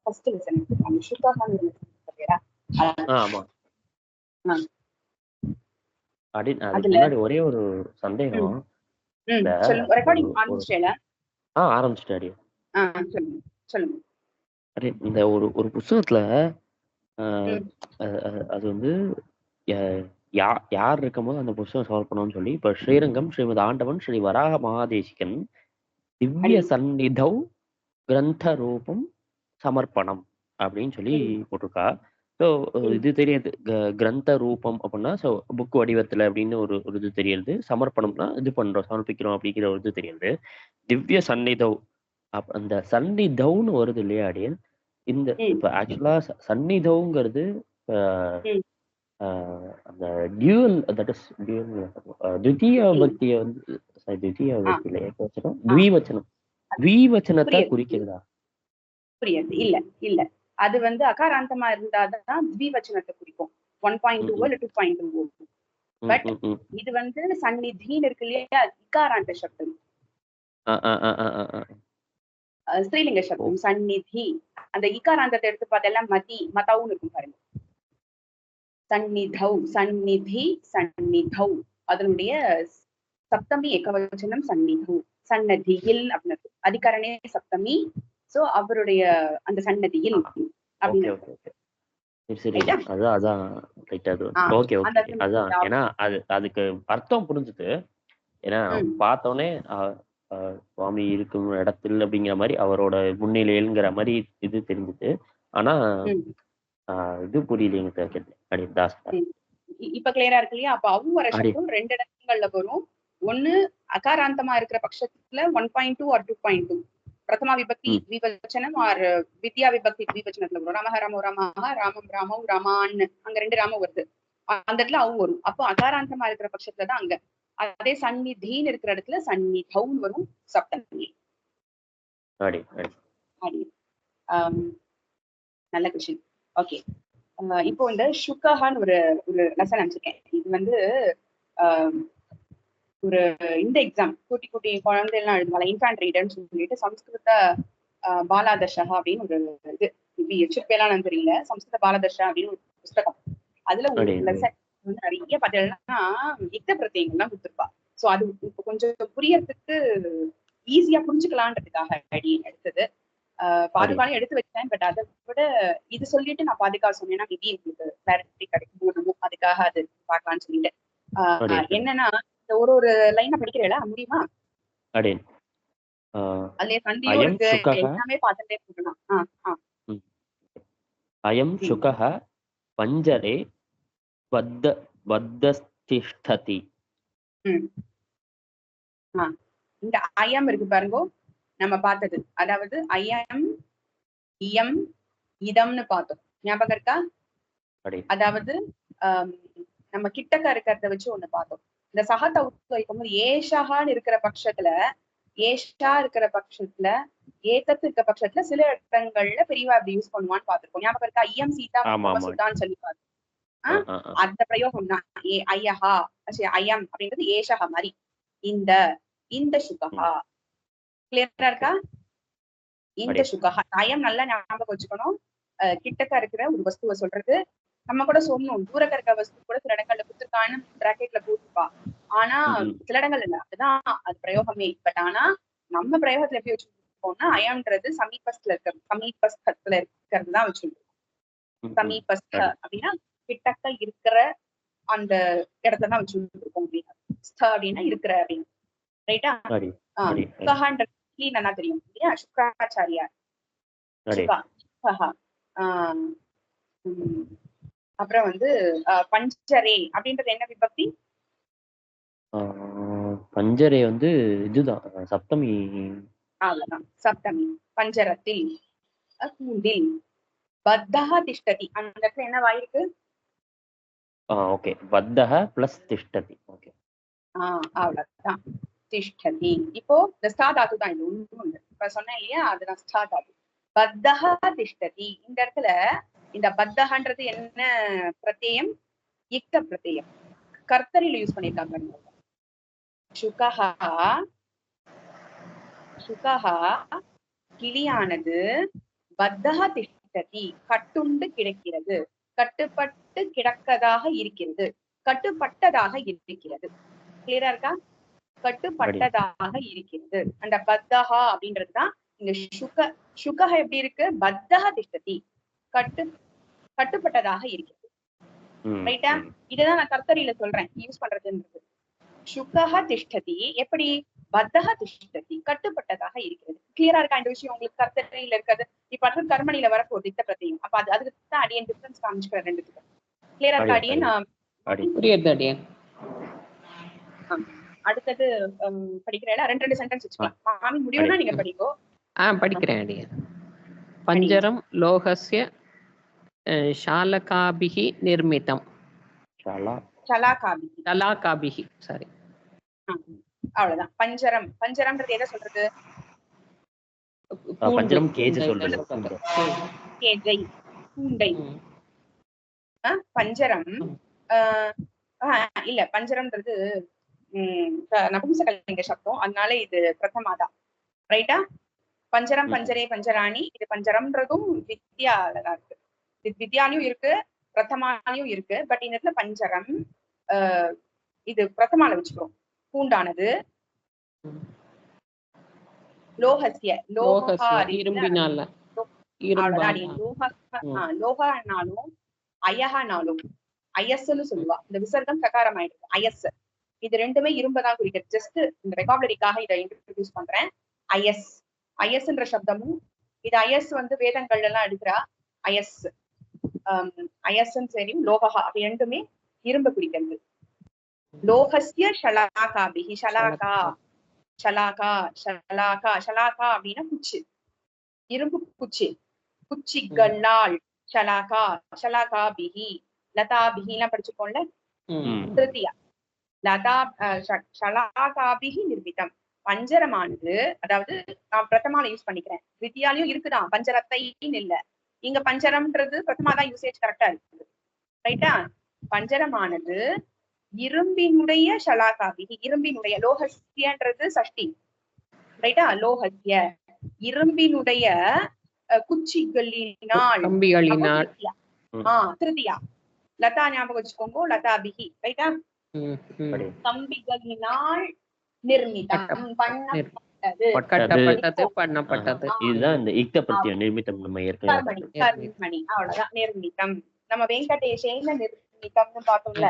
First lesson அந்த சுகாஹான் ஆமா. அதுக்கு முன்னாடி ஒரே ஒரு சந்தேகம். ரெக்கார்டிங் ஆரம்பிச்சிட்டேல? ஆரம்பிச்சிட்டாடி. சொல்லுங்க. இந்த ஒரு புத்தகத்துல அது வந்து யார் இருக்கும்போது அந்த புத்தகம் சால்வ் பண்ணணும்னு சொல்லி இப்ப ஸ்ரீரங்கம் ஸ்ரீமத் ஆண்டவன் ஸ்ரீ வராக மகாதேசிகன் திவ்ய சந்நிதௌ கிரந்த ரூபம் சமர்ப்பணம் அப்படின்னு சொல்லி போட்டிருக்கா. ஸோ இது தெரியுது, கிரந்த ரூபம் அப்படின்னா ஸோ புக் வடிவத்துல அப்படின்னு ஒரு இது தெரியுது. சமர்ப்பணம்னா இது பண்றோம், சமர்ப்பிக்கிறோம் அப்படிங்கிற ஒரு இது தெரியுது. திவ்ய சந்நிதௌ அந்த சந்நிதௌன்னு வருது இல்லையா அடியன்? இந்த இப்ப ஆக்சுவலா சந்நிதௌங்கிறது அந்த டியூவல், தட் இஸ் துவிதீய பக்தியை வந்து துவிதீய பக்தி இல்ல ஏகவச்சனம் த்விவச்சனத்தை குறிக்கிறதா? புரியுது. இல்ல அது வந்து அகாராந்தமா இருந்தாதான் த்விவச்சனத்தை குறிக்கும். 1.2 இல்ல 2.2. பட் இது வந்து சந்நிதின்னு இருக்கு இல்லையா, இகாராந்த சப்தம், ஸ்ரீலிங்க சப்தம் சந்நிதி. அந்த இகாராந்தத்தை எடுத்து பார்த்தெல்லாம் மதவுன்னு இருக்கும் பாருங்க. சந்நிதௌ, சந்நிதி, சந்நிதௌ, அதனுடைய சப்தமி ஏகவச்சனம் சந்நிதௌ. சன்னதியில் அப்படின்னு அதிகாரனே சப்தமி. சோ அவருடைய அந்த சன்னதியில் அப்படின்னு. ஏன்னா அதுக்கு அர்த்தம் புரிஞ்சுது. ஏன்னா பார்த்தோன்னே சுவாமி இருக்கும் இடத்தில் அப்படிங்கிற மாதிரி அவரோட முன்னிலைங்கிற மாதிரி இது தெரிஞ்சுது. ஆனா இது புரியலைங்க. இப்ப கிளியரா இருக்கு இல்லையா? அப்ப அவ்வர சப்தம் 2 இடங்கள்ல வரும். ஒண்ணு அகாராந்தமா இருக்கிற பட்சத்துல 1.2 or 2.2 பிரதமா விபக்தி த்விவச்சனம் ஆர் வித்யா விபக்தி த்விவச்சனத்துல வரும். ராமஹ ராமோ ராமஹ, ராமம் ராமௌ ராமான்னு அங்க 2 ராமம் வருது. அந்த இடத்துல அவு வரும். அப்போ அகாராந்தமா இருக்கிற பட்சத்துலதான் அங்க. அதே சந்நிதின்னு இருக்கிற இடத்துல சந்நிதௌன்னு வரும் சப்தமி. நல்ல கொஸ்டின். ஓகே, இப்போ இந்த சுகஹான்னு ஒரு லெசன் அனுப்பிச்சிருக்கேன். இது வந்து ஒரு இந்த எக்ஸாம் குட்டி குழந்தை எல்லாம் எழுதுவாங்க, இன்ஃபான்ட் ரீடர்ன்னு சொல்லிட்டு சம்ஸ்கிருத பாலாதர்ஷா அப்படின்னு ஒரு இது வச்சிருப்பேலாம் தெரியல. சம்ஸ்கிருத பாலாதர்ஷா அப்படின்னு ஒரு புஸ்தகம். அதுல ஒரு லெசன் வந்து நிறைய பார்த்தீங்கன்னா யுக்த பிரத்யங்கள் தான் கொடுத்துருப்பா. சோ அது இப்போ கொஞ்சம் புரியறதுக்கு ஈஸியா புரிஞ்சுக்கலான்றதுக்காக எடுத்தது. பாதுகாலம் எடுத்து வச்சேன். பட் அதை விட இது சொல்லிட்டு நான் பாதுகா சொன்னேன்னா மேபி உங்களுக்கு கிளாரிட்டி கிடைக்கும், அதுக்காக அது பார்க்கலாம்னு சொல்லிட்டு. என்னன்னா ஒரு லைனை படிக்கிறேன், முடியுமா? அதுல சந்தியும் இருக்கு, எல்லாமே பார்த்துட்டே போகலாம். அயம் சுகஹ பஞ்சரே வத்தஸ்திஷ்டதி. இந்த அயம் இருக்கு பாருங்க, நம்ம பார்த்தது. அதாவது அயம், இயம், இதம்னு பார்த்தோம், ஞாபகம் இருக்கா? அதாவது நம்ம கிட்டக்க இருக்கிறத வச்சு ஒண்ணு பார்த்தோம். இந்த சகத்தை வைக்கும்போது ஏஷான்னு இருக்கிற பட்சத்துல, ஏஷா இருக்கிற பட்சத்துல, ஏத்தத்து இருக்கிற பட்சத்துல சில இடங்கள்ல பெரியவா அப்படி யூஸ் பண்ணுவான்னு பார்த்திருக்கோம். ஞாபகம் இருக்கா? ஐயம் சீதா சுதான்னு சொல்லி பார்த்தோம். அந்த பிரயோகம் தான் ஐயஹா, ஐயம் அப்படின்றது ஏஷஹா மாதிரி. இந்த சுகஹா கிளியரா இருக்கா? இந்த சுகஹா ஐயம் நல்லா ஞாபகம் வச்சுக்கணும். கிட்டக்க இருக்கிற ஒரு வஸ்துவை சொல்றது. நம்ம கூட சொல்லணும், தூரக்க இருக்க வஸ்து கூட சில இடங்கள்ல கொடுத்துருக்கான்னு பிராக்கெட்ல போட்டுப்பா. ஆனா சில இடங்கள் இல்ல, அதுதான் அது பிரயோகமே. பட் ஆனா நம்ம பிரயோகத்துல எப்படி வச்சுருக்கோம்னா, அயம்ன்றது சமீபஸ்தல இருக்கிறது தான் வச்சிருக்கோம். சமீபஸ்த அப்படின்னா கிட்டக்க இருக்கிற அந்த இடத்தான் வச்சுருக்கோம் அப்படின்னா. அப்படின்னா இருக்கிற அப்படின்னு, ரைட்டா? சுகஹான்றது நல்லா தெரியும் இல்லையா? சுக்ராச்சாரியார். அப்புறம் வந்து பஞ்சரே அப்படின்றது என்ன விபக்தி? பஞ்சரே வந்து இதுதான் சப்தமி. அவ்வளவுதான், சப்தமி. பஞ்சரத்தில், கூண்டில். பத்தஹ திஷ்டதி, அந்த இடத்துல என்ன வாயிருக்கு? ஓகே, பத்தஹ பிளஸ் திஷ்டதி. ஓகே, அவ்வளவுதான், திஷ்டதி. இப்போ இந்த ஸ்தா தாத்து தான் இது ஒண்ணு இப்ப சொன்னேன் இல்லையா, அதுதான் ஸ்தா தாத்து. பத்தஹ திஷ்டதி. இந்த இடத்துல இந்த பத்தஹன்றது என்ன பிரத்யம்? யுக்த பிரத்யம். கர்த்தரில யூஸ் பண்ணிருக்காங்க. சுகஹா, சுகஹா கிளியானது பத்தஹ திஷ்டதி, கட்டுண்டு கிடக்கிறது, கட்டுப்பட்டு கிடக்கதாக இருக்கிறது, கட்டுப்பட்டதாக இருக்கிறது. கிளியரா இருக்கா? கட்டுப்பட்டதாக இருக்கிறது. அந்த பத்தஹா அப்படின்றதுதான் இந்த சுகஹ எப்படி இருக்கு? பத்தஹ திஷ்டதி, கட்டுப்பட்டதாக இருக்கிறது. ரைட்டா? இதுதான் நான் கர்த்தரியில சொல்றேன் யூஸ் பண்றதுன்றது. சுகஹ திஷ்டதி எப்படி? பத்தஹ திஷ்டதி, கட்டுப்பட்டதாக இருக்கிறது. கிளியரா இருக்கா இந்த விஷயம் உங்களுக்கு? கர்த்தரியில இருக்கிறது இப்ப அடுத்து கர்மணியில வரப்போகுது இத்த பிரத்தியம். அப்ப அதுக்கு தான் அடியன் டிஃபரன்ஸ் காமிச்சுக்கிறேன் ரெண்டுத்துக்கும். கிளியரா இருக்கா அடியன்? புரியுது அடியன். அடுத்தது படிக்கிறேன். ரெண்டு சென்டென்ஸ் வச்சுக்கலாம். மாமி முடியும்னா நீங்க படிக்கோ. படிக்கிறேன் அடியன். பஞ்சரம் லோகஸ்ய ஷாலகாபிஹி நிர்மிதம். ஷலாகாபிஹி சாரி. அவ்வளவுதான். பஞ்சரம். பஞ்சரம்ன்றது எதை சொல்றது? பஞ்சரம் கேஜ் சொல்றது. கேஜை, கூண்டை. பஞ்சரம் இல்ல, பஞ்சரம்ன்றது நபும்சகலிங்க சப்தம், அதனால இது பிரதமாதான். ரைட்டா? பஞ்சரம், பஞ்சரே, பஞ்சராணி. இது பஞ்சரம்ன்றதும் வித்யாலதான் இருக்கு. வித்யாலையும் இருக்கு, பிரதமாலையும் இருக்கு. பட் இந்த இடத்துல பஞ்சரம் இது பிரதமால வச்சுக்கிறோம். கூண்டானது. லோகஸ்ய, இரும்பினால, லோகனாலும் அயஹனாலும், அயஸ்ன்னு சொல்லுவா. இந்த விசர்க்கம் சகாரம் ஆயிடுது. அயஸ் இது ரெண்டுமே இரும்பதான் குறிக்கிறது. ஜஸ்ட் இந்த ரெகாபுலரிக்காக இதை இன்ட்ரோடியூஸ் பண்றேன். அயஸ், அயஸ்ன்ற சப்தமும் இது அயஸ் வேதங்கள்ல எல்லாம் எடுக்கிறா. அயஸ் அயஸ்ன்னு சரி, லோகா அப்படி ரெண்டுமே இரும்பு குறிக்கிறது. லோகஸ்ய ஷலாகாபிஹி, ஷலாகா ஷலாகா ஷலாகா ஷலாகா அப்படின்னா குச்சி, இரும்பு குச்சி, குச்சிகளால் ஷலாகா ஷலாகாபிஹி. லதாபிஹி எல்லாம் படிச்சுக்கோம்ல. திருத்தியா லதா ஷலாகாபிஹி நிர்மிதம். பஞ்சரமானது, அதாவது நான் பிரதமால யூஸ் பண்ணிக்கிறேன். வித்தியாலையும் இருக்குதான், பஞ்சரத்தைன்னு இல்ல. இங்க பஞ்சரம்ன்றது பிரதமாதான் யூசேஜ் கரெக்டா இருக்குது. ரைட்டா? பஞ்சரமானது இரும்பினுடைய ஷலாகாபிஹி, இரும்பினுடைய. லோகஸ்யன்றது சஷ்டி. ரைட்டா? லோகஸ்ய இரும்பினுடைய குச்சிகளினால், திருத்தியா. லதா ஞாபகம் வச்சுக்கோங்க. லதாபிஹி. ரைட்டா? கம்பிகளினால் நிர்மிதம், பண்ணப்பட்டது. இதுதான் இந்த இக்த பிரத்யம் நிர்மிதம். நம்ம ஏற்கனவே கர்மணி அவ்வளவுதான். நிர்மிதம் நம்ம வெங்கடேஷேன நிர்மிதம்னு பார்த்தோம்ல,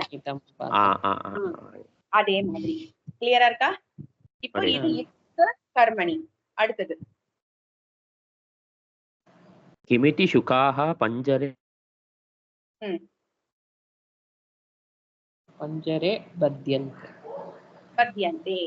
அதே மாதிரி. கிளியரா இருக்கா? இப்போ இது இக்த கர்மணி. அடுத்தது கிமிதி சுகாஹ பஞ்சரே பஞ்சரே பத்யந்தே. பத்யந்தே